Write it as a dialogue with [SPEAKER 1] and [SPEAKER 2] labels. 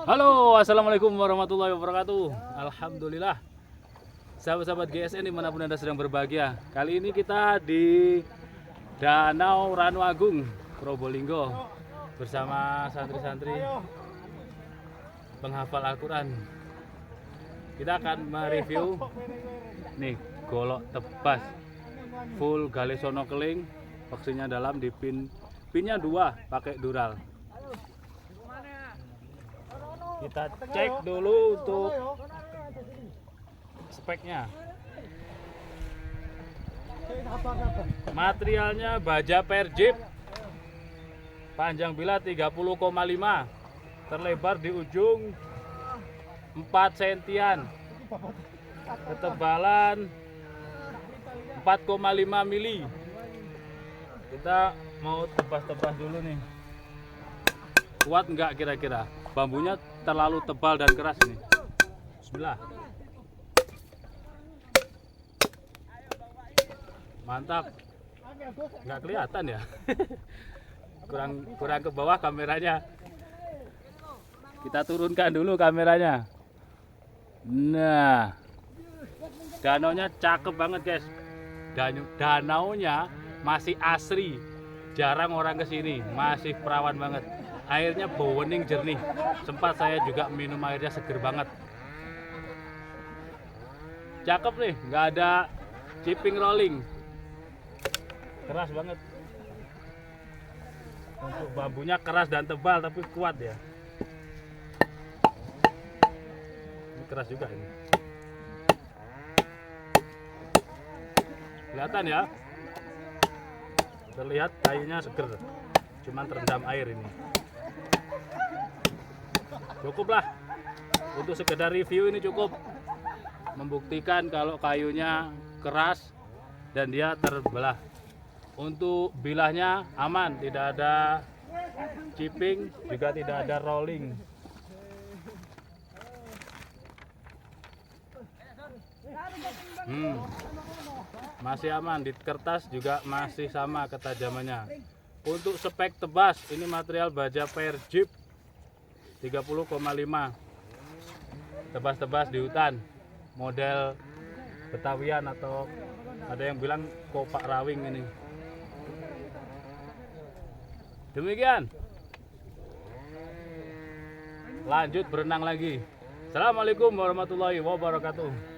[SPEAKER 1] Halo, assalamualaikum warahmatullahi wabarakatuh. Alhamdulillah, sahabat-sahabat GSN dimanapun anda sedang berbahagia. Kali ini kita di Danau Ranuagung, Probolinggo, bersama santri-santri penghafal Al-Quran. Kita akan mereview nih golok tebas full galesono keling, vaksinnya dalam, di pinnya 2 pakai dural. Kita cek dulu untuk speknya. Materialnya baja Perjip, panjang bilah 30,5, terlebar di ujung 4 sentian, ketebalan 4,5 mili. Kita mau tebas-tebas dulu nih, kuat nggak kira-kira? Bambunya terlalu tebal dan keras nih. Bismillah. Mantap. Nggak kelihatan ya. kurang ke bawah kameranya. Kita turunkan dulu kameranya. Nah, danaunya cakep banget guys. Danaunya masih asri, jarang orang kesini, masih perawan banget. Airnya bening jernih. Sempat saya juga minum airnya, seger banget. Cakep nih, nggak ada chipping rolling. Keras banget. Untuk bambunya keras dan tebal tapi kuat ya. Ini keras juga ini. Kelihatan ya. Terlihat kayunya seger. Cuman terendam air ini. Cukuplah untuk sekedar review, ini cukup membuktikan kalau kayunya keras dan dia terbelah. Untuk bilahnya aman, tidak ada chipping, juga tidak ada rolling. Masih aman, di kertas juga masih sama ketajamannya. Untuk spek tebas, ini material baja Perjip 30,5, tebas-tebas di hutan, model Betawian atau ada yang bilang kopak rawing ini. Demikian, lanjut berenang lagi. Assalamualaikum warahmatullahi wabarakatuh.